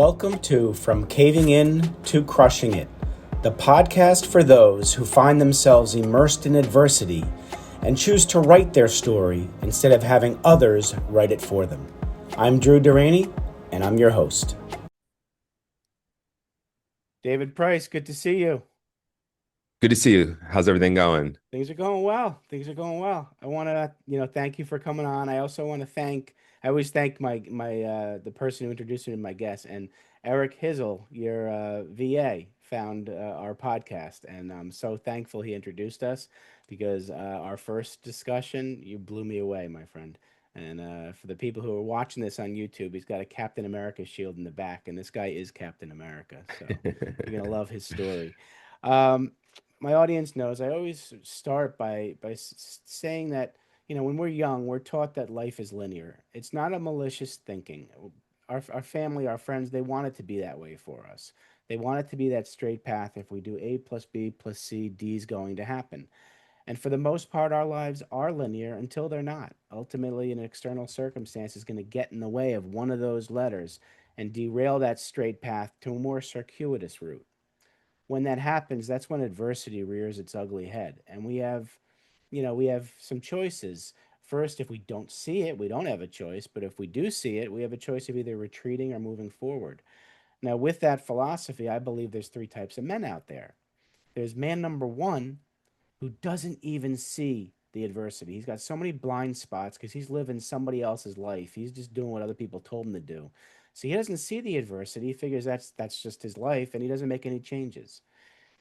Welcome to From Caving In to Crushing It, the podcast for those who find themselves immersed in adversity and choose to write their story instead of having others write it for them. I'm Drew Deraney, and I'm your host. David Price, good to see you. Good to see you. How's everything going? Things are going well. Things are going well. I want to, thank you for coming on. I also want to I always thank the person who introduced me to my guest, and Eric Hizzle, your VA, found our podcast, and I'm so thankful he introduced us because our first discussion, you blew me away, my friend. And for the people who are watching this on YouTube, he's got a Captain America shield in the back, and this guy is Captain America, so you're gonna love his story. Um, my audience knows I always start by saying that when we're young, we're taught that life is linear. It's not a malicious thinking. Our family, our friends, they want it to be that way for us. They want it to be that straight path. If we do A plus B plus C, D is going to happen. And for the most part, our lives are linear until they're not. Ultimately, an external circumstance is going to get in the way of one of those letters and derail that straight path to a more circuitous route. When that happens, that's when adversity rears its ugly head. And we have some choices. First, if we don't see it, we don't have a choice. But if we do see it, we have a choice of either retreating or moving forward. Now, with that philosophy, I believe there's three types of men out there. There's man number one who doesn't even see the adversity. He's got so many blind spots because he's living somebody else's life. He's just doing what other people told him to do. So he doesn't see the adversity. He figures that's just his life, and he doesn't make any changes.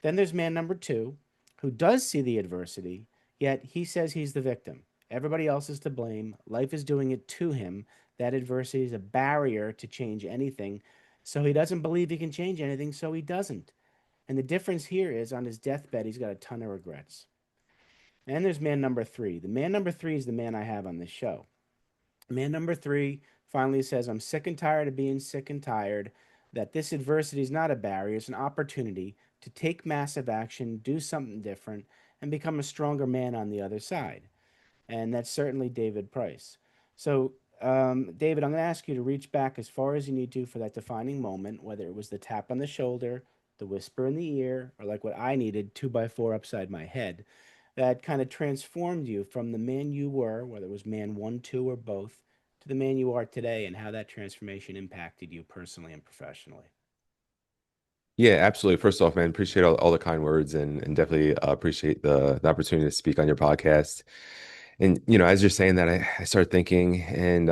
Then there's man number two, who does see the adversity, yet he says he's the victim. Everybody else is to blame. Life is doing it to him. That adversity is a barrier to change anything. So he doesn't believe he can change anything, so he doesn't. And the difference here is on his deathbed, he's got a ton of regrets. And there's man number three. The man number three is the man I have on this show. Man number three finally says, I'm sick and tired of being sick and tired, that this adversity is not a barrier, it's an opportunity to take massive action, do something different, and become a stronger man on the other side. And that's certainly David Price. So, David, I'm going to ask you to reach back as far as you need to for that defining moment, whether it was the tap on the shoulder, the whisper in the ear, or like what I needed, 2x4 upside my head, that kind of transformed you from the man you were, whether it was man one, two, or both, to the man you are today, and how that transformation impacted you personally and professionally. Yeah, absolutely. First off, man, appreciate all the kind words and definitely appreciate the opportunity to speak on your podcast. And, as you're saying that, I started thinking and,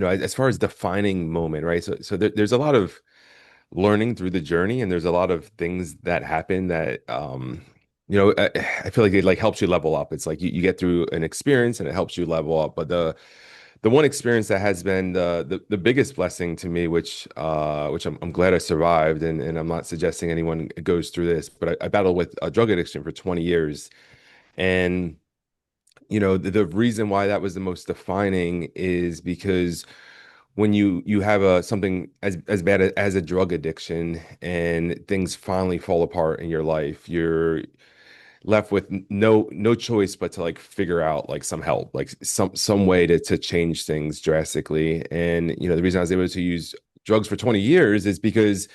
as far as defining moment, right? So there's a lot of learning through the journey and there's a lot of things that happen that, I feel like it like helps you level up. It's like you get through an experience and it helps you level up. But the one experience that has been the biggest blessing to me, which I'm glad I survived, and I'm not suggesting anyone goes through this, but I battled with a drug addiction for 20 years. And the reason why that was the most defining is because when you have something as bad as a drug addiction and things finally fall apart in your life, you're left with no choice but to like figure out like some help, like some way to change things drastically. And the reason I was able to use drugs for 20 years is because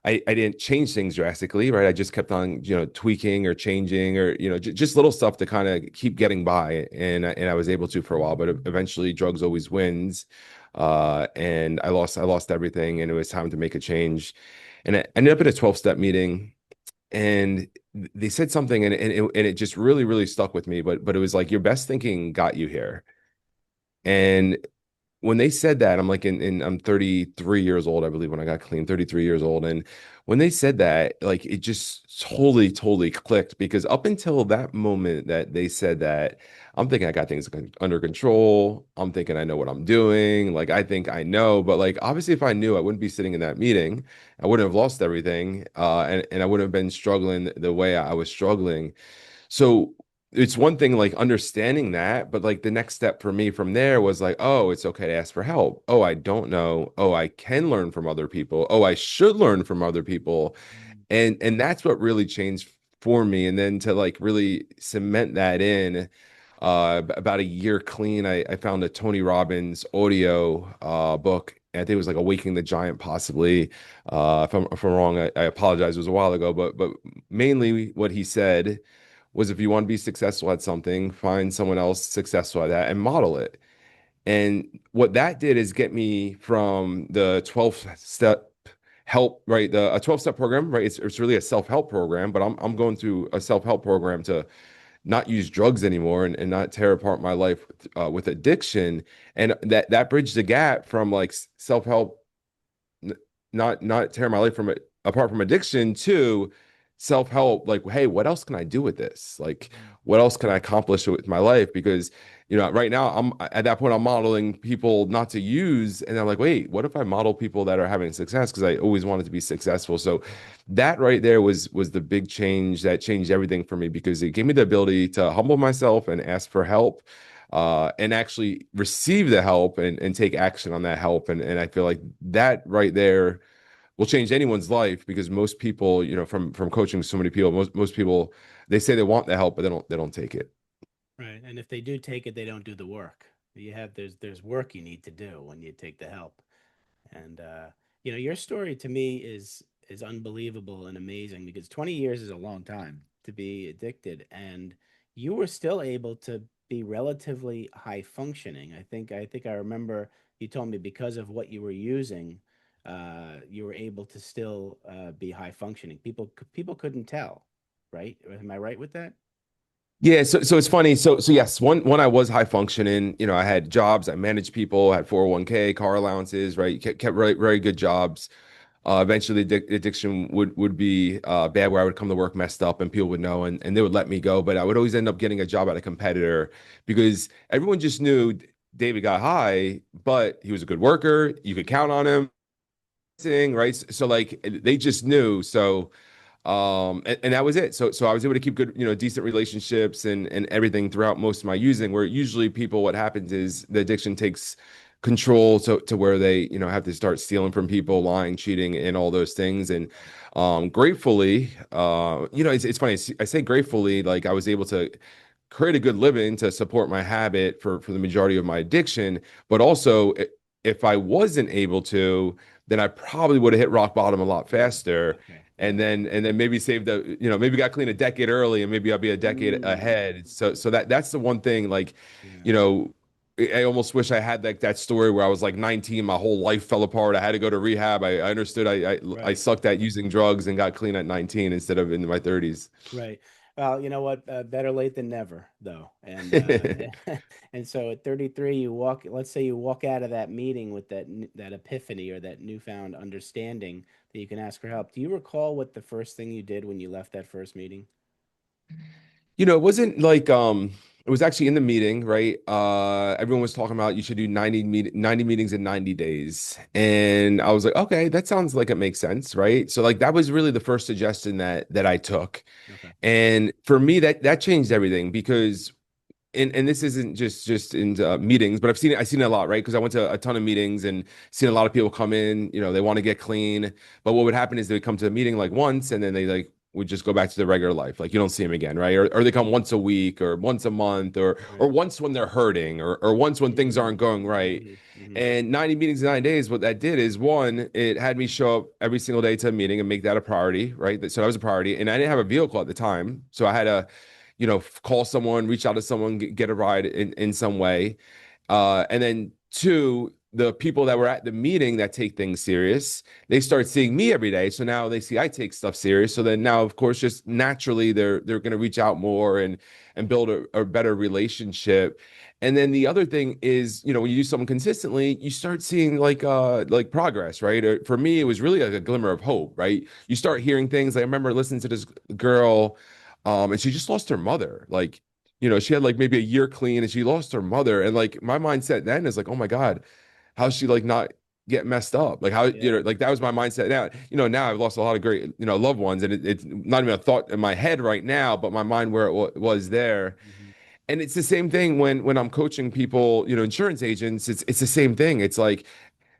I didn't change things drastically, right? I just kept on tweaking or changing or just little stuff to kind of keep getting by, and I was able to for a while, but eventually drugs always wins. And I lost everything, and it was time to make a change. And I ended up in a 12-step meeting, and they said something, and it just really, really stuck with me. But it was like, your best thinking got you here. And when they said that, I'm like, I'm 33 years old, I believe, when I got clean, 33 years old. And when they said that, like, it just totally, totally clicked, because up until that moment that they said that, I'm thinking I got things under control. I'm thinking I know what I'm doing. Like, I think I know, but like, obviously if I knew, I wouldn't be sitting in that meeting. I wouldn't have lost everything. And I wouldn't have been struggling the way I was struggling. So it's one thing like understanding that, but like the next step for me from there was like, oh, it's okay to ask for help. Oh, I don't know. Oh, I can learn from other people. Oh, I should learn from other people. And that's what really changed for me. And then to like really cement that in, about a year clean, I found a Tony Robbins audio book, I think it was like Awakening the Giant, possibly. If I'm wrong, I apologize. It was a while ago, but mainly what he said was if you want to be successful at something, find someone else successful at that and model it. And what that did is get me from the 12 step help, right? A 12-step program, right? It's really a self-help program, but I'm going through a self-help program to not use drugs anymore and not tear apart my life with addiction. And that bridged the gap from like self-help not tear my life from it apart from addiction to self-help, like, hey, what else can I do with this? Like, Mhm. what else can I accomplish with my life? Because right now I'm at that point, I'm modeling people not to use, and I'm like, wait, what if I model people that are having success? Because I always wanted to be successful. So that right there was the big change that changed everything for me, because it gave me the ability to humble myself and ask for help, and actually receive the help and take action on that help. And I feel like that right there will change anyone's life, because most people, from coaching so many people, most people, they say they want the help, but they don't take it. Right. And if they do take it, they don't do the work. There's work you need to do when you take the help. And your story to me is unbelievable and amazing, because 20 years is a long time to be addicted, and you were still able to be relatively high functioning. I remember you told me because of what you were using, you were able to still be high functioning. People couldn't tell, right? Am I right with that? Yeah, so it's funny. So yes, one I was high functioning. I had jobs, I managed people, had 401k, car allowances, right? Kept very, very good jobs. Eventually, addiction would be bad, where I would come to work messed up and people would know, and they would let me go. But I would always end up getting a job at a competitor, because everyone just knew David got high, but he was a good worker. You could count on him, right? So like they just knew. So and that was it. So I was able to keep good, decent relationships and everything throughout most of my using, where usually people, what happens is the addiction takes control to where they, have to start stealing from people, lying, cheating, and all those things. And gratefully, it's funny. I say gratefully, like I was able to create a good living to support my habit for the majority of my addiction. But also, if I wasn't able to, then I probably would have hit rock bottom a lot faster, Okay. and Yeah. then maybe saved maybe got clean a decade early, and maybe I'll be a decade Mm, ahead. So that's the one thing, like, yeah. you know, I almost wish I had like that story where I was like 19, my whole life fell apart. I had to go to rehab. I understood I Right. sucked at using drugs and got clean at 19 instead of in my 30s. Right. Well, you know what? Better late than never, though. And and so at 33, you walk. Let's say you walk out of that meeting with that epiphany or that newfound understanding that you can ask for help. Do you recall what the first thing you did when you left that first meeting? It wasn't like it was actually in the meeting, right? Everyone was talking about you should do 90 meetings in 90 days. And I was like, okay, that sounds like it makes sense, right? So like that was really the first suggestion that I took. Okay. And for me, that changed everything, because and this isn't just in meetings, but I've seen it a lot, right? Because I went to a ton of meetings and seen a lot of people come in, they want to get clean, but what would happen is they would come to the meeting like once, and then they like would just go back to their regular life, like you don't see them again, right? Or they come once a week or once a month, or Right. once when they're hurting, or once when things Mm, aren't going right. hmm hmm And 90 meetings in 9 days, what that did is, one, it had me show up every single day to a meeting and make that a priority, right? So that was a priority. And I didn't have a vehicle at the time. So I had to, call someone, reach out to someone, get a ride in some way. And then two, the people that were at the meeting that take things serious, they start seeing me every day. So now they see I take stuff serious. So then now, of course, just naturally they're going to reach out more and build a better relationship. And then the other thing is, when you do something consistently, you start seeing like progress, right? For me, it was really like a glimmer of hope, right? You start hearing things. Like, I remember listening to this girl, and she just lost her mother. Like, she had like maybe a year clean and she lost her mother. And like my mindset then is like, oh my God, how's she like not get messed up? Like how, Yeah. like that was my mindset now. Now I've lost a lot of great, loved ones, and it's not even a thought in my head right now, but my mind where it was there. hmm And it's the same thing when I'm coaching people, insurance agents, it's the same thing. It's like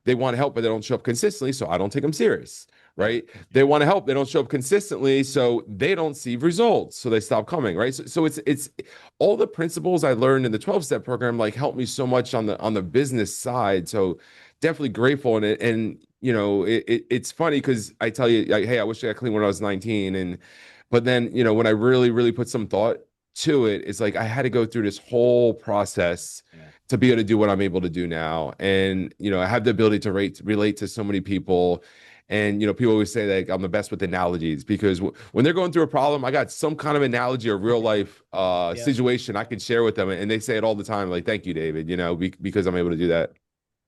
they want help, but they don't show up consistently, so I don't take them serious. Yeah. right? They want to help. They don't show up consistently, so they don't see results. So they stop coming, right? So it's all the principles I learned in the 12-step program like helped me so much on the business side. So definitely grateful in it. And it's funny because I tell you, like, hey, I wish I got clean when I was 19. And but then, when I really, really put some thought to it, it's like I had to go through this whole process Yeah. to be able to do what I'm able to do now. And, I have the ability to relate to so many people. And, people always say that I'm the best with analogies because when they're going through a problem, I got some kind of analogy or real life Yep. situation I can share with them. And they say it all the time, like, thank you, David, because I'm able to do that.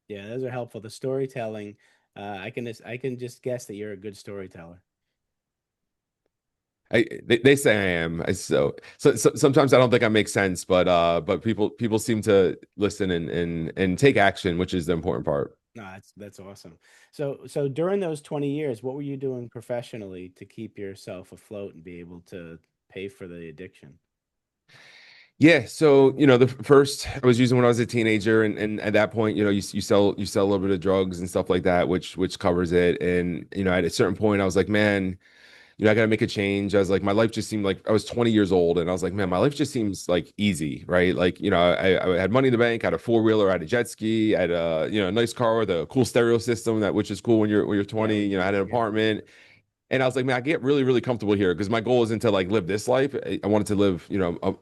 Yeah, those are helpful. The storytelling, I can just guess that you're a good storyteller. They say I am. So sometimes I don't think I make sense, but people seem to listen and take action, which is the important part. No, that's awesome. So during those 20 years, what were you doing professionally to keep yourself afloat and be able to pay for the addiction? Yeah, so the first I was using when I was a teenager, and at that point, you sell a little bit of drugs and stuff like that, which covers it. And at a certain point, I was like, man, I got to make a change. I was like, my life just seemed like I was 20 years old, and I was like, man, my Right. life just seems like easy, right? Like, I had money in the bank, I had a four-wheeler, I had a jet ski, I had a nice car with a cool stereo system which is cool when you're Yeah, 20. when I you're had an younger. apartment. And I was like, man, I get really, really comfortable here because my goal isn't to like live this life. I wanted to live,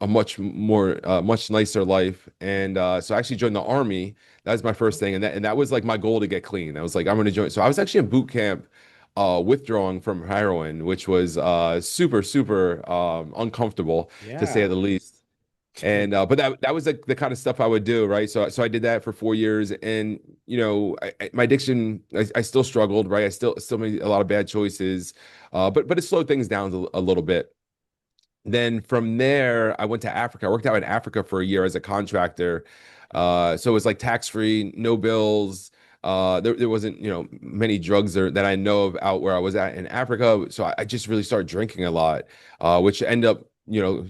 a much more, much nicer life. And so I actually joined the army. That was my first thing, and that was like my goal to get clean. I was like, I'm going to join. So I was actually in boot camp, withdrawing from heroin, which was super, super uncomfortable to say Yeah. the least. And but that was the kind of stuff I would do, right? So I did that for 4 years, and my addiction, I still struggled, right? I still made a lot of bad choices, but it slowed things down a little bit. Then from there, I went to Africa. I worked out in Africa for a year as a contractor. So it was like tax free, no bills. There wasn't, many drugs that I know of out where I was at in Africa. So I just really started drinking a lot, which ended up,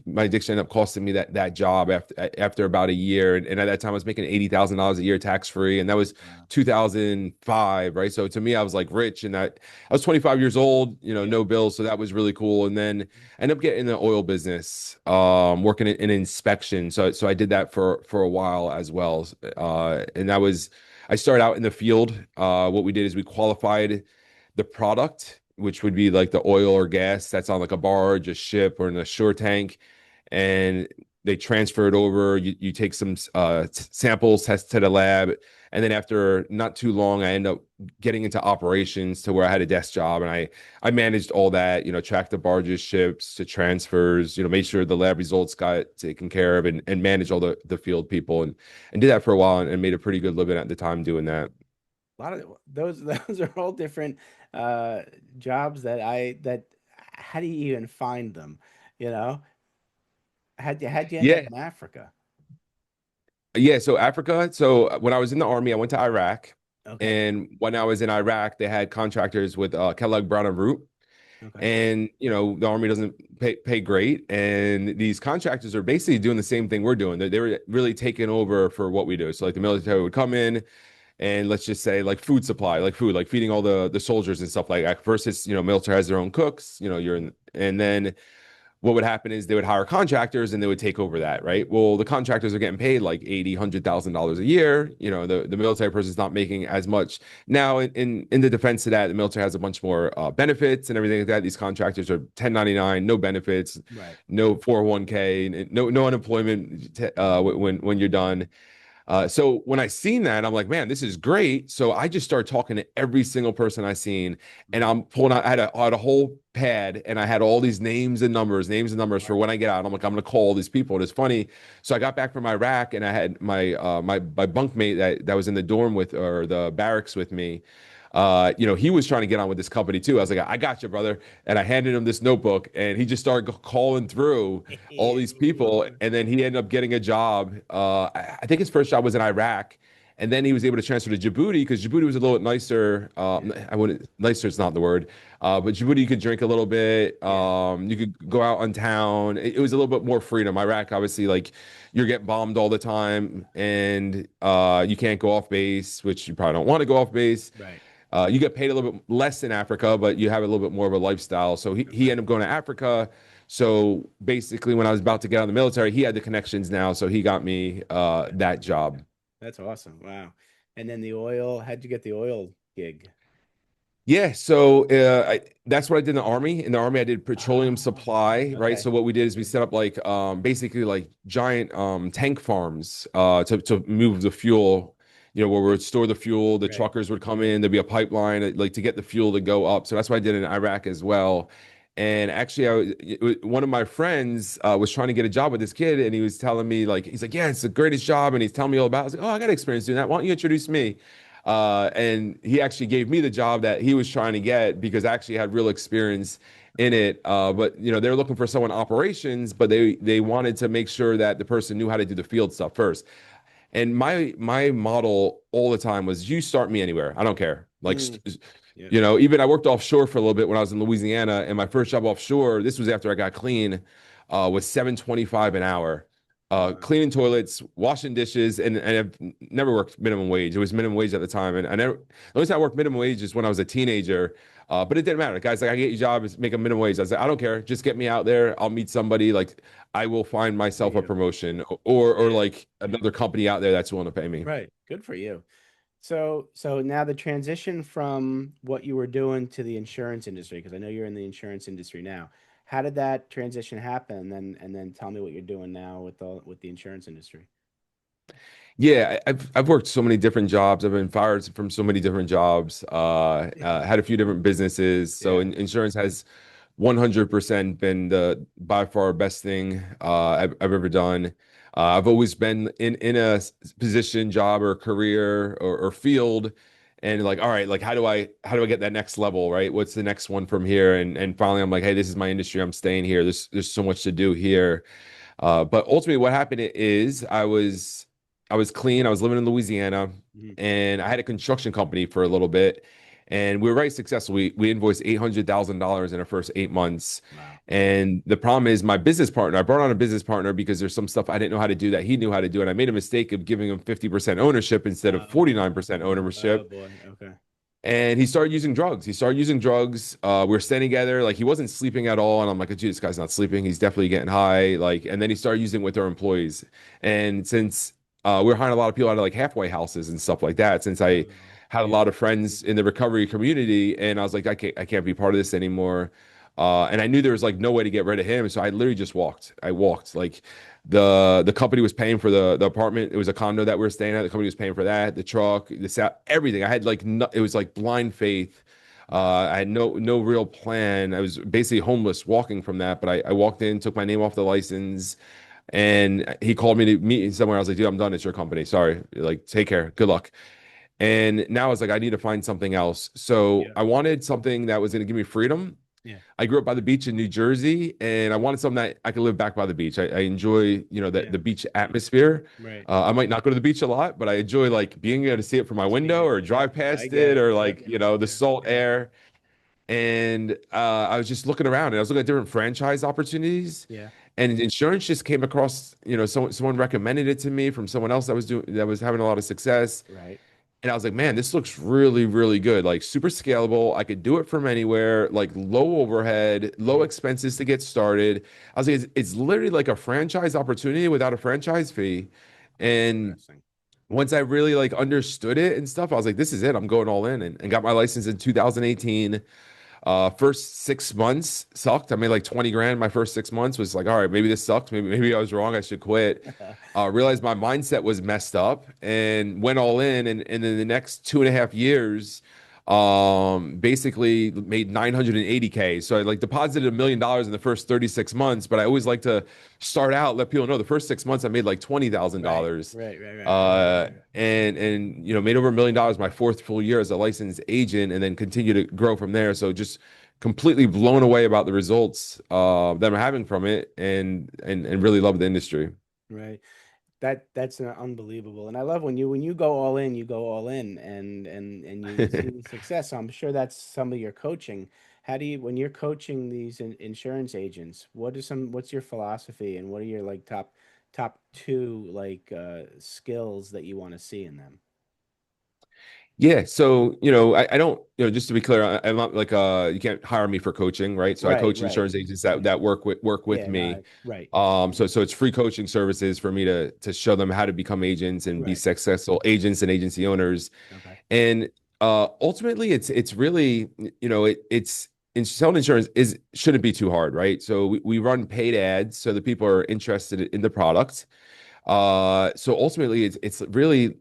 my addiction ended up costing me that job after about a year. And at that time, I was making $80,000 a year tax free, and that was Wow. 2005, right? So to me, I was like rich, and that I was 25 years old, Yep. no bills. So that was really cool. And then end up getting in the oil business, working in inspection. So I did that for a while as well. And I started out in the field. What we did is we qualified the product, which would be like the oil or gas that's on like a barge, a ship, or in a shore tank, and they transfer it over. You take some samples, test to the lab, and then after not too long, I end up getting into operations to where I had a desk job, and I managed all that, tracked the barges, ships, the transfers, made sure the lab results got taken care of, and managed all the field people, and did that for a while, and made a pretty good living at the time doing that. A lot of those those are all different uh jobs that how do you even find them? You know? How'd you end up Yeah. in Africa? Yeah, so Africa. So when I was in the army, I went to Iraq, Okay. and when I was in Iraq, they had contractors with Kellogg Brown and Root, Okay. and the army doesn't pay great, and these contractors are basically doing the same thing we're doing. They were really taking over for what we do. So like the military would come in, and let's just say like food supply, like food, like feeding all the soldiers and stuff like that. First, it's military has their own cooks. You're in, and then what would happen is they would hire contractors and they would take over that, right? Well, the contractors are getting paid like 80, $100,000 a year. The military person's not making as much. Now, in the defense of that, the military has a bunch more benefits and everything like that. These contractors are 1099, no benefits, Right. no 401k, no unemployment when you're done. So when I seen that, I'm like, man, this is great. So I just started talking to every single person I seen, and Mhm. I'm pulling out. I had a whole pad, and I had all these names and numbers for Right. when I get out. I'm like, I'm gonna call all these people. And it's funny. So I got back from Iraq, and I had my bunkmate that was in the dorm with or the barracks with me. He was trying to get on with this company too. I was like, I got you, brother. And I handed him this notebook, and he just started calling through all these people, and then he ended up getting a job. I think his first job was in Iraq, and then he was able to transfer to Djibouti because Djibouti was a little bit nicer. Yeah. I wouldn't nicer is not the word, but Djibouti you could drink a little bit. Yeah. You could go out on town. It was a little bit more freedom. Iraq, obviously, like you're getting bombed all the time, and you can't go off base, which you probably don't want to go off base. Right. You get paid a little bit less in Africa, but you have a little bit more of a lifestyle. So he Okay. ended up going to Africa. So basically, when I was about to get out of the military, he had the connections now, so he got me that job. That's awesome. Wow. And then the oil, how'd you get the oil gig? Yeah, so that's what I did in the army. In the army, I did petroleum Oh, supply, right? okay. So what we did is we set up like basically like giant tank farms to move the fuel, where we would store the fuel. The Right. truckers would come in. There'd be a pipeline like to get the fuel to go up. So that's what I did in Iraq as well. And actually, one of my friends was trying to get a job with this kid, and he was telling me like he's like, yeah, it's the greatest job, and he's telling me all about it. I was like, oh, I got experience doing that. Why don't you introduce me? And he actually gave me the job that he was trying to get because I actually had real experience in it. But they're looking for someone operations, but they wanted to make sure that the person knew how to do the field stuff first. And my model all the time was you start me anywhere. I don't care. Like Mm. Yeah. even I worked offshore for a little bit when I was in Louisiana, and my first job offshore, this was after I got clean, was 7.25 an hour. Wow. Cleaning toilets, washing dishes, and I've never worked minimum wage. It was minimum wage at the time, and I never. The only time I worked minimum wage is when I was a teenager. But it didn't matter. Guys, like I get you jobs, make a minimum wage. I was like, I don't care. Just get me out there. I'll meet somebody. Like I will find For myself a you. promotion or Yeah. like another company out there that's willing to pay me. Right. Good for you. So now the transition from what you were doing to the insurance industry, because I know you're in the insurance industry now. How did that transition happen? And then tell me what you're doing now with the insurance industry. Yeah, I've worked so many different jobs. I've been fired from so many different jobs. Had a few different businesses. So Yeah. insurance has 100% been the by far best thing I've ever done. I've always been in a position, job, or career or field, and like, all right, like how do I get that next level, right? What's the next one from here? And finally, I'm like, hey, this is my industry. I'm staying here. There's so much to do here. But ultimately, what happened is I was clean. I was living in Louisiana, Mhm. and I had a construction company for a little bit, and we were very successful. We invoiced $800,000 in our first 8 months. Wow. And the problem is my business partner. I brought on a business partner because there's some stuff I didn't know how to do that he knew how to do, and I made a mistake of giving him 50% ownership instead of Oh, 49% oh ownership. boy. Okay. And he started using drugs. He started using drugs. We were staying together. Like he wasn't sleeping at all. And I'm like, dude, this guy's not sleeping. He's definitely getting high. Like, and then he started using it with our employees. And since we were hiring a lot of people out of like halfway houses and stuff like that, since I Oh, had a yeah. lot of friends in the recovery community, and I was like, I can't be part of this anymore. And I knew there was like no way to get rid of him. So I literally just walked. I walked. Like the company was paying for the apartment. It was a condo that we were staying at. The company was paying for that, the truck, everything. I had like no, it was like blind faith. Wow. I had no real plan. I was basically homeless walking from that. But I walked in, took my name off the license, and he called me to meet somewhere. I was like, dude, I'm done. It's your company. Sorry. Like, take care. Good luck. And now I was like, I need to find something else. So Yeah. I wanted something that was going to give me freedom. Yeah. I grew up by the beach in New Jersey, and I wanted something that I could live back by the beach. I enjoy, Yeah. the beach atmosphere. Right. I might not go to the beach a lot, but I enjoy like being able to see it from my window Seeing or it. Yep. drive I past get it it. or Yep. like, the Yeah. salt air. And I was just looking around and I was looking at different franchise opportunities. Yeah. And insurance just came across, someone recommended it to me from someone else that was having a lot of success. Right. And I was like, man, this looks really, really good. Like super scalable. I could do it from anywhere, like low overhead, low Mhm. expenses to get started. I was like, it's literally like a franchise opportunity without a franchise fee. And Interesting. once I really like understood it and stuff, I was like, this is it. I'm going all in and got my license in 2018. First 6 months sucked. I made like 20 grand. My first 6 months was like, all right, maybe this sucked. Maybe I was wrong. I should quit. Realized my mindset was messed up and went all in. And in the next 2.5 years, basically made 980K. So I like deposited $1 million in the first 36 months, but I always like to start out, let people know the first 6 months I made like Right. $20,000. Right. Right. Right. And made over $1 million my fourth full year as a licensed agent, and then continue to grow from there. So just completely blown away about the results that I'm having from it, and really love the industry. Right. That's unbelievable, and I love when you go all in, you go all in, and you see the success. So I'm sure that's some of your coaching. How do you when you're coaching these insurance agents? What's your philosophy, and what are your like top two like skills that you want to see in them? Yeah, so I don't, just to be clear, I'm not like you can't hire me for coaching, right? So I Right, coach right. insurance agents Hmm. that work with Yeah, no, me. right, So it's free coaching services for me to show them how to become agents and be right. successful agents and agency owners. Okay. And ultimately, it's really, selling insurance is shouldn't be too hard, right? So we run paid ads so that people are interested in the product. So ultimately, it's really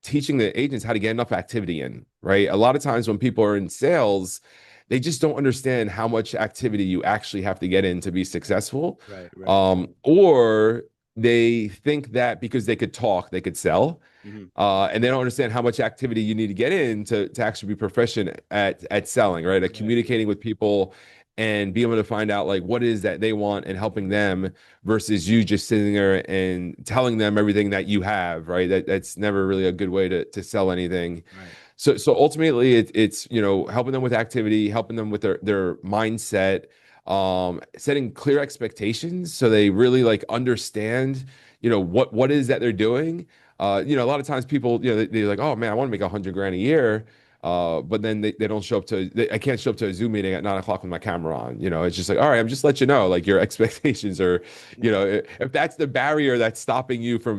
teaching the agents how to get enough activity in, right? A lot of times when people are in sales, they just don't understand how much activity you actually have to get in to be successful. Right, right. Or they think that because they could talk, they could sell. Hmm. And they don't understand how much activity you need to get in to actually be proficient at selling, right? At Right, communicating with people and be able to find out like what it is that they want and helping them versus you just sitting there and telling them everything that you have, right? That's never really a good way to sell anything. right, So ultimately it's helping them with activity, helping them with their mindset, setting clear expectations so they really like understand, what is that they're doing. A lot of times people, they're like, oh man, I want to make 100 grand a year. But then they don't show up I can't show up to a Zoom meeting at 9 o'clock with my camera on. It's just like, all right, I'm just let you know, like your expectations are, right, if that's the barrier that's stopping you from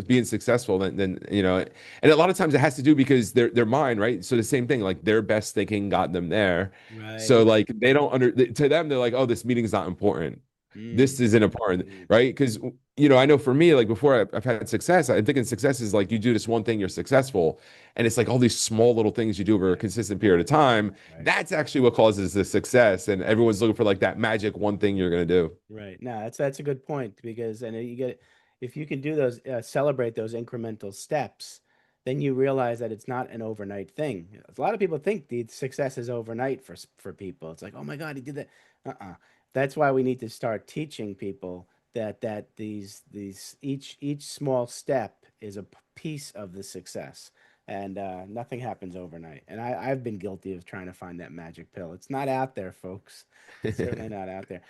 being successful, then and a lot of times it has to do because their mind, right? So the same thing, like their best thinking got them there. right. So like they don't to them, they're like, oh, this meeting's not important. Mm, This isn't important, mm, right? Because I know for me, like before I've had success, I'm thinking success is like you do this one thing, you're successful. And it's like all these small little things you do over a right, consistent period of time. right. That's actually what causes the success. And everyone's looking for like that magic one thing you're gonna do. Right. No, that's a good point because and you get if you can do those celebrate those incremental steps, then you realize that it's not an overnight thing. A lot of people think the success is overnight for people. It's like, "Oh my God, he did that." Uh-uh. That's why we need to start teaching people that these each small step is a piece of the success. And nothing happens overnight. And I've been guilty of trying to find that magic pill. It's not out there, folks. It's certainly not out there.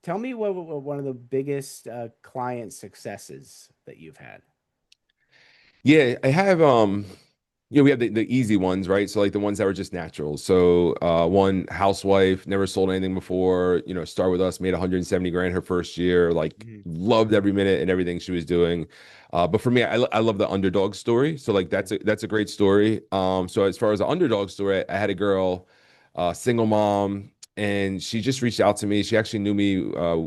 Tell me what one of the biggest client successes that you've had. Yeah, I have we have the easy ones, right? So like the ones that were just natural. So one housewife, never sold anything before, start with us, made 170 grand her first year, like Mhm. loved every minute and everything she was doing. But for me, I love the underdog story. So like Okay. that's a great story. So as far as the underdog story, I had a girl, single mom, and she just reached out to me. She actually knew me.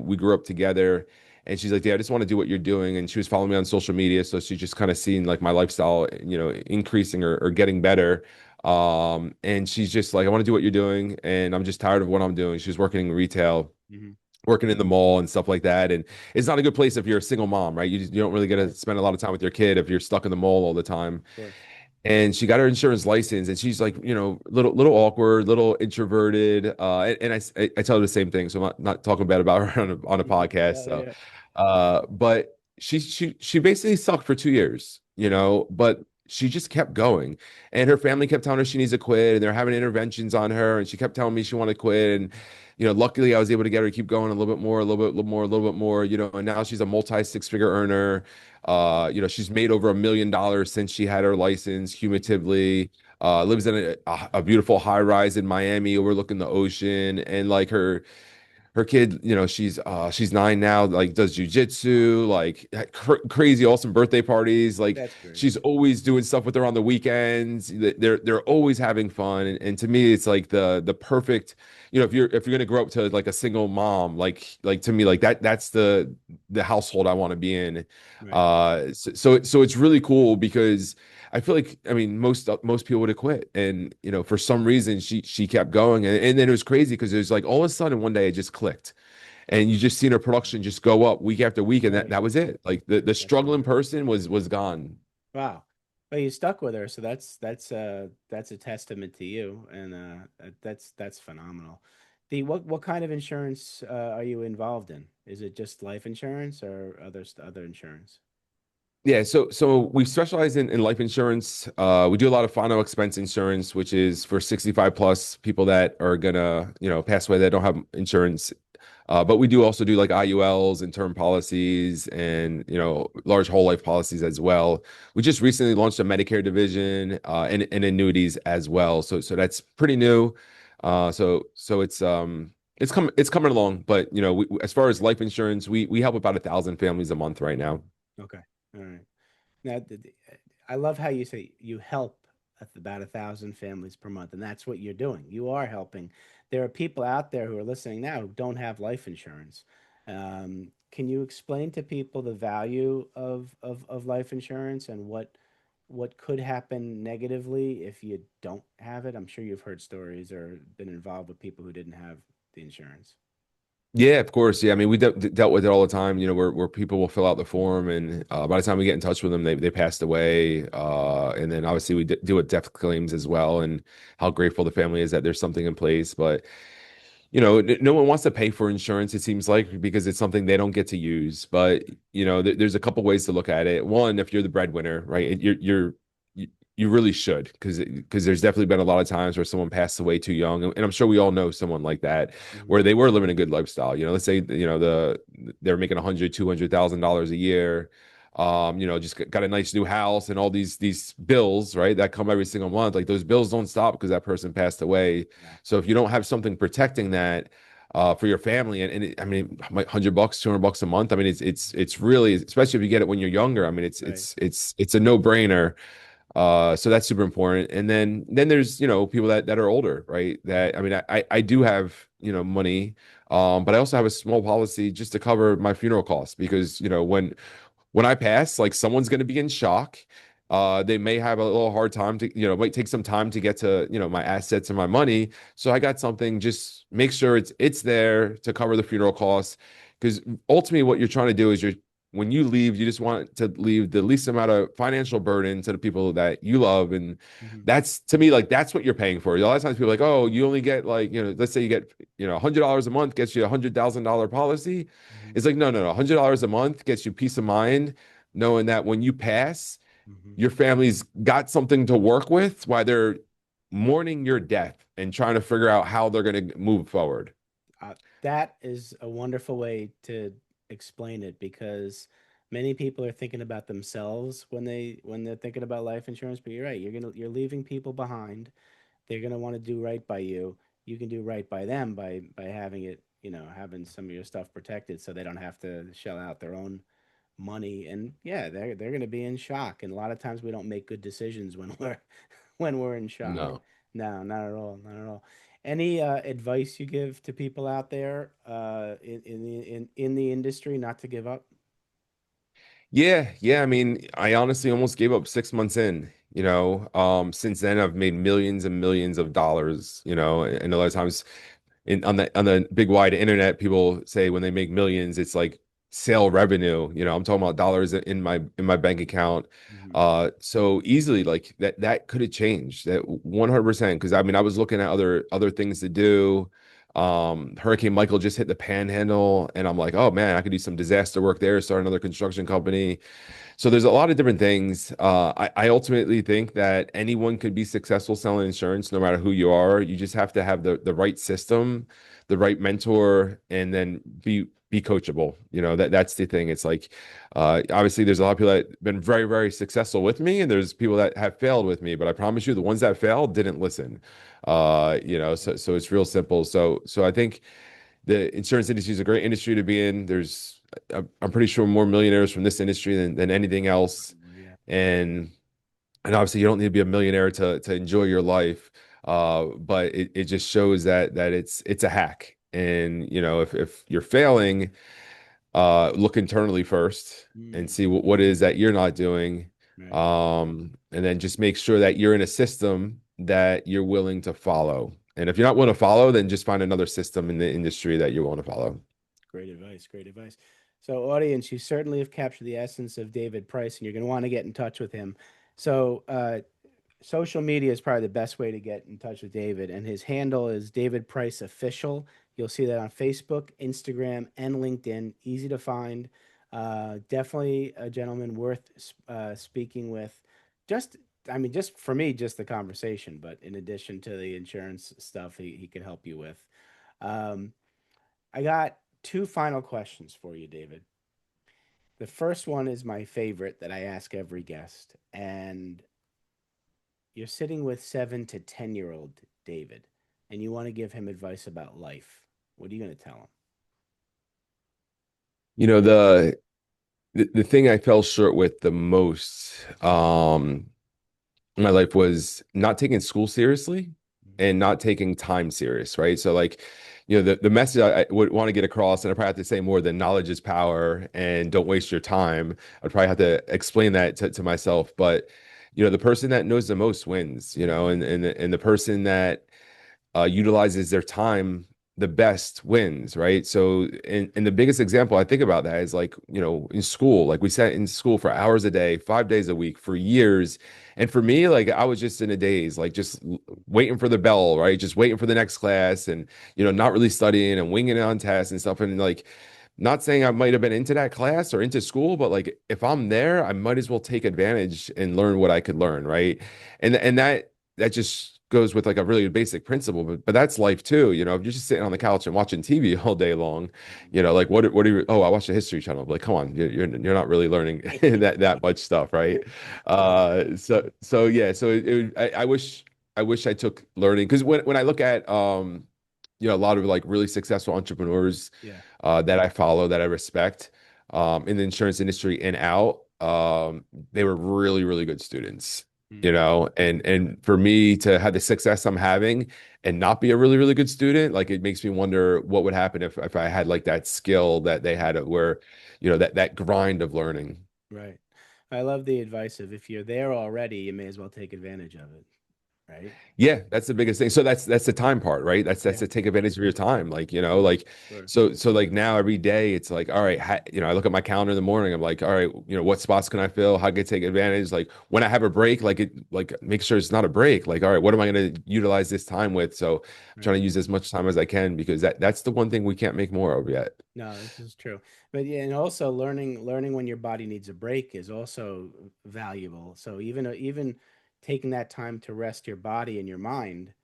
We grew up together. And she's like, yeah, I just want to do what you're doing. And she was following me on social media. So she just kind of seen like my lifestyle, increasing or getting better. And she's just like, I want to do what you're doing. And I'm just tired of what I'm doing. She's working in retail, Hmm. working in the mall and stuff like that. And it's not a good place if you're a single mom, right? You don't really get to Right. spend a lot of time with your kid if you're stuck in the mall all the time. Of course. And she got her insurance license and she's like, little awkward, little introverted. And I tell her the same thing. So I'm not talking bad about her on a podcast. Yeah, So yeah. but she basically sucked for 2 years, but she just kept going. And her family kept telling her she needs to quit, and they're having interventions on her, and she kept telling me she wanted to quit. And luckily I was able to get her to keep going a little bit more, a little bit more, a little bit more, and now she's a multi six-figure earner. She's made over $1 million since she had her license cumulatively. Lives in a beautiful high rise in Miami overlooking the ocean, and like her kid, she's 9 now, like does jujitsu, like crazy awesome birthday parties. Like That's great. she's always doing stuff with her on the weekends. They're always having fun. And to me, it's like the perfect, if you're gonna grow up to like a single mom, like to me, like that's the household I want to be in. Right. So it's really cool because I feel like, I mean, most people would have quit, and for some reason she kept going, and then it was crazy because it was like all of a sudden one day it just clicked, and you just seen her production just go up week after week, and that Right. that was it. Like the That's struggling great. person was gone. Wow. Well, you stuck with her, so that's a testament to you, and that's phenomenal. The what kind of insurance are you involved in? Is it just life insurance or other insurance? Yeah, so we specialize in life insurance. We do a lot of final expense insurance, which is for 65 plus people that are gonna, pass away that don't have insurance. But we do also do like IULs and term policies and large whole life policies as well. We just recently launched a Medicare division and annuities as well. So that's pretty new. So it's coming along. But as far as life insurance, we help about 1,000 families a month right now. Okay. All right. Now, I love how you say you help about 1,000 families per month, and that's what you're doing. You are helping. There are people out there who are listening now who don't have life insurance. Can you explain to people the value of life insurance and what could happen negatively if you don't have it? I'm sure you've heard stories or been involved with people who didn't have the insurance. Yeah, of course. Yeah, I mean, we dealt with it all the time. Where people will fill out the form, and by the time we get in touch with them, they passed away. And then obviously we deal with death claims as well, and how grateful the family is that there's something in place. But no one wants to pay for insurance, it seems like, because it's something they don't get to use. But there's a couple ways to look at it. One, if you're the breadwinner, right, you, you really should, because there's definitely been a lot of times where someone passed away too young, and I'm sure we all know someone like that, Hmm. where they were living a good lifestyle. Let's say they're making 100, $200,000 a year. Just got a nice new house and all these bills, right, that come every single month. Like those bills don't stop because that person passed away. Yeah. So if you don't have something protecting that for your family, I mean, $100, $200 a month. I mean, it's really, especially if you get it when you're younger. I mean, it's Right. it's it's it's a no brainer. So that's super important. And then there's people that are older, right? That I mean, I do have money, but I also have a small policy just to cover my funeral costs because when I pass, like someone's going to be in shock. They may have a little hard time to, it might take some time to get to, my assets and my money. So I got something, just make sure it's there to cover the funeral costs. Because ultimately what you're trying to do is when you leave, you just want to leave the least amount of financial burden to the people that you love. And Hmm. that's to me, like that's what you're paying for. A lot of times people are like, oh, you only get like, let's say you get, $100 a month gets you $100,000 policy. Hmm. It's like, no. $100 a month gets you peace of mind, knowing that when you pass, Hmm. your family's got something to work with while they're mourning your death and trying to figure out how they're going to move forward. That is a wonderful way to explain it because many people are thinking about themselves when they're thinking about life insurance. But you're right. You're leaving people behind. They're gonna want to do right by you. You can do right by them by having it. Having some of your stuff protected so they don't have to shell out their own money. And yeah, they're gonna be in shock. And a lot of times we don't make good decisions when we're when we're in shock. No. No, not at all, not at all. Any advice you give to people out there in the industry not to give up? Yeah. I mean, I honestly almost gave up 6 months in. Since then I've made millions and millions of dollars, and a lot of times on the big wide internet, people say when they make millions, it's like sale revenue. I'm talking about dollars in my bank account. Hmm. So easily like that could have changed that 100%. Because I mean, I was looking at other things to do. Hurricane Michael just hit the Panhandle, and I'm like, oh man, I could do some disaster work there, start another construction company. So there's a lot of different things. I ultimately think that anyone could be successful selling insurance, no matter who you are. You just have to have the right system, the right mentor, and then be coachable. That's the thing. It's like obviously there's a lot of people that have been very, very successful with me, and there's people that have failed with me. But I promise you, the ones that failed didn't listen. So it's real simple. So I think the insurance industry is a great industry to be in. I'm pretty sure more millionaires from this industry than anything else. Yeah. And obviously you don't need to be a millionaire to enjoy your life. But it just shows that it's a hack. And if you're failing, look internally first and Mm, see what it is that you're not doing. right. And then just make sure that you're in a system that you're willing to follow. And if you're not willing to follow, then just find another system in the industry that you're willing to follow. Great advice. Great advice. So, audience, you certainly have captured the essence of David Price, and you're going to want to get in touch with him. So, social media is probably the best way to get in touch with David, and his handle is David Price Official. You'll see that on Facebook, Instagram, and LinkedIn. Easy to find. Definitely a gentleman worth speaking with. Just, I mean, just for me, just the conversation, but in addition to the insurance stuff, he could help you with. Um, I got two final questions for you, David. The first one is my favorite that I ask every guest, and you're sitting with 7 to 10-year-old David, and you want to give him advice about life. What are you going to tell him? You know, the thing I fell short with the most in my life was not taking school seriously and not taking time serious, right? So like, the message I would want to get across, and I probably have to say more than knowledge is power and don't waste your time. I'd probably have to explain that to myself. But the person that knows the most wins, and the person that utilizes their time the best wins, right? So, and the biggest example I think about that is like, in school, like we sat in school for hours a day, 5 days a week for years. And for me, like I was just in a daze, like just waiting for the bell, right? Just waiting for the next class and, not really studying and winging it on tests and stuff. And like, not saying I might have been into that class or into school, but like if I'm there, I might as well take advantage and learn what I could learn, right? And that just goes with like a really basic principle, but that's life too. If you're just sitting on the couch and watching TV all day long, like what are you? Oh, I watch the History Channel. Like, come on, you're not really learning that much stuff, right? Right. So yeah, so I wish I took learning because when I look at a lot of like really successful entrepreneurs Yeah. that I follow, that I respect in the insurance industry and out. They were really, really good students, Mm. and for me to have the success I'm having and not be a really, really good student, like it makes me wonder what would happen if I had like that skill that they had where, that grind of learning. Right. I love the advice of if you're there already, you may as well take advantage of it. Right. Yeah, that's the biggest thing. So that's the time part, right? That's Yeah. to take advantage of your time. Like, Sure. like Sure. so like now every day it's like, all right, I look at my calendar in the morning. I'm like, all right, what spots can I fill? How can I take advantage? Like when I have a break, like make sure it's not a break. Like, all right, what am I going to utilize this time with? So I'm trying Right. to use as much time as I can because that's the one thing we can't make more of yet. No, this is true. But yeah, and also learning when your body needs a break is also valuable. So even taking that time to rest your body and your mind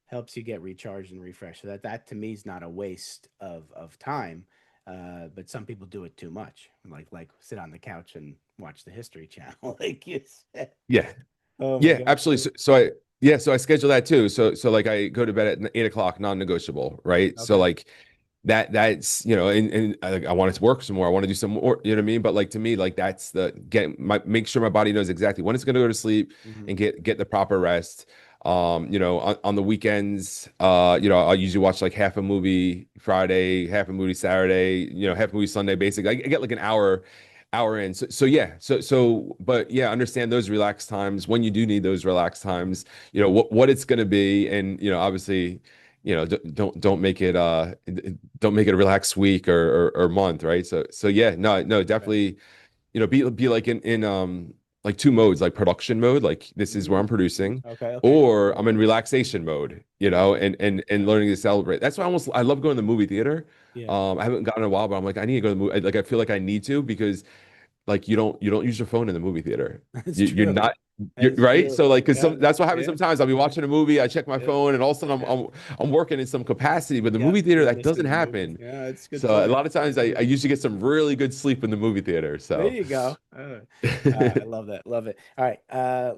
helps you get recharged and refreshed. So that to me is not a waste of time. But some people do it too much, like sit on the couch and watch the History Channel, like you said. Yeah. Oh my Yeah, God. absolutely. So I schedule that too. So like I go to bed at 8 o'clock, non-negotiable, right? So Okay. like that's and I wanted to work some more. I want to do some more, you know what I mean? But like to me, like that's the make sure my body knows exactly when it's gonna go to sleep Hmm. and get the proper rest. On the weekends, I usually watch like half a movie Friday, half a movie Saturday, half a movie Sunday. Basically, I get like an hour in. So yeah. But yeah, understand those relaxed times when you do need those relaxed times. What it's going to be, and obviously, don't make it don't make it a relaxed week or month, right? So yeah, no, Right. definitely, be like in like two modes, like production mode, like this is where I'm Mm. producing, Okay. Okay. or I'm in relaxation mode, Okay. and Yeah. learning to celebrate. That's why I love going to the movie theater. Yeah. I haven't gotten in a while, but I'm like, I need to go to the movie. Like, I feel like I need to because like you don't use your phone in the movie theater. That's You're true. not you're That's right. true. So like because Yeah. that's what happens Yeah. sometimes. I'll be watching a movie, I check my Yeah. phone, and all of a sudden Yeah. I'm working in some capacity. But the Yeah. movie theater You're that missing doesn't the movie. happen. Yeah. That's a good So a point. lot of times I Yeah. usually get some really good sleep in the movie theater. There So you go. I love that. Love it. All right.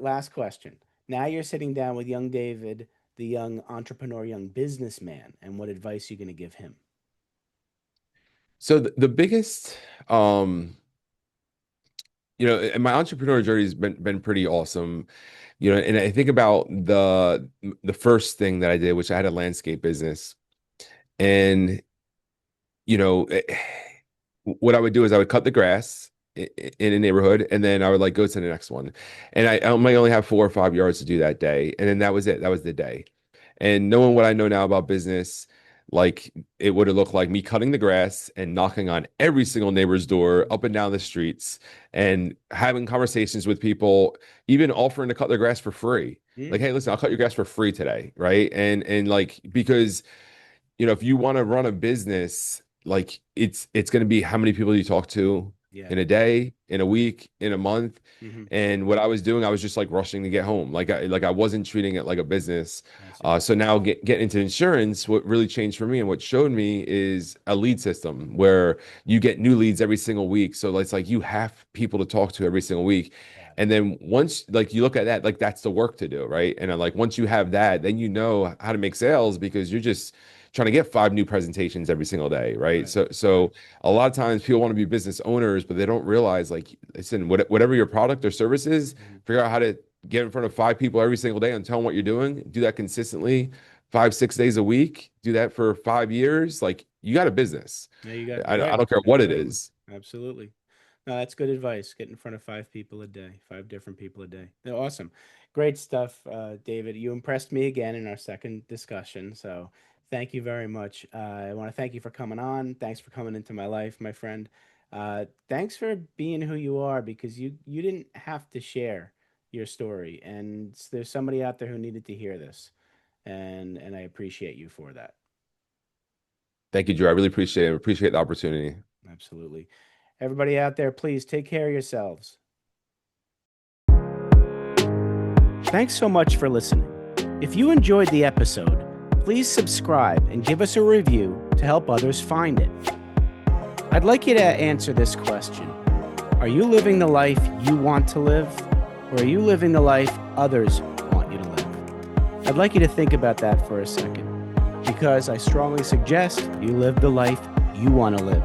Last question. Now you're sitting down with young David, the young entrepreneur, young businessman, and what advice are you going to give him? the biggest and my entrepreneur journey has been pretty awesome. And I think about the first thing that I did, which I had a landscape business. And you know, eh, what I would do is I would cut the grass in a neighborhood, and then I would like go to the next one. And I might only have 4 or 5 yards to do that day, and then that was it. That was the day. And knowing what I know now about business, like it would have looked like me cutting the grass and knocking on every single neighbor's door up and down the streets and having conversations with people, even offering to cut their grass for free. Like, Mm, hey, listen, I'll cut your grass for free today, right? And like because if you want to run a business, like it's going to be how many people you talk to, Yeah. in a day, in a week, in a month. Hmm. And what I was doing, I was just like rushing to get home. Like I wasn't treating it like a business. I see. So now getting into insurance, what really changed for me and what showed me is a lead system where you get new leads every single week. So it's like you have people to talk to every single week. Got it. And then once like you look at that, like that's the work to do, right? And like once you have that, then you know how to make sales because you're just trying to get 5 new presentations every single day, right? Right. So a lot of times people want to be business owners, but they don't realize like, listen, whatever your product or service is, Mhm. figure out how to get in front of 5 people every single day and tell them what you're doing. Do that consistently, 5, 6 days a week. Do that for 5 years. Like you got a business. Yeah, you got I right. don't care what it Absolutely. is. Absolutely. No, that's good advice. Get in front of 5 people a day, 5 different people a day. They're awesome. Great stuff, David. You impressed me again in our second discussion. So thank you very much. I want to thank you for coming on. Thanks for coming into my life, my friend. Thanks for being who you are because you didn't have to share your story, and there's somebody out there who needed to hear this, and I appreciate you for that. Thank you, Drew. I really appreciate it. I appreciate the opportunity. Absolutely. Everybody out there, please take care of yourselves. Thanks so much for listening. If you enjoyed the episode, please subscribe and give us a review to help others find it. I'd like you to answer this question. Are you living the life you want to live, or are you living the life others want you to live? I'd like you to think about that for a second, because I strongly suggest you live the life you want to live.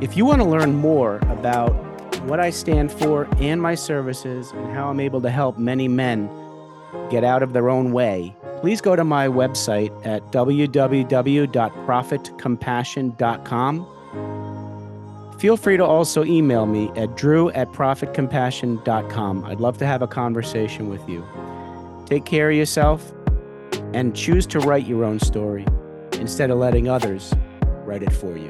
If you want to learn more about what I stand for and my services and how I'm able to help many men get out of their own way, please go to my website at www.profitcompassion.com. Feel free to also email me at drew@profitcompassion.com. I'd love to have a conversation with you. Take care of yourself and choose to write your own story instead of letting others write it for you.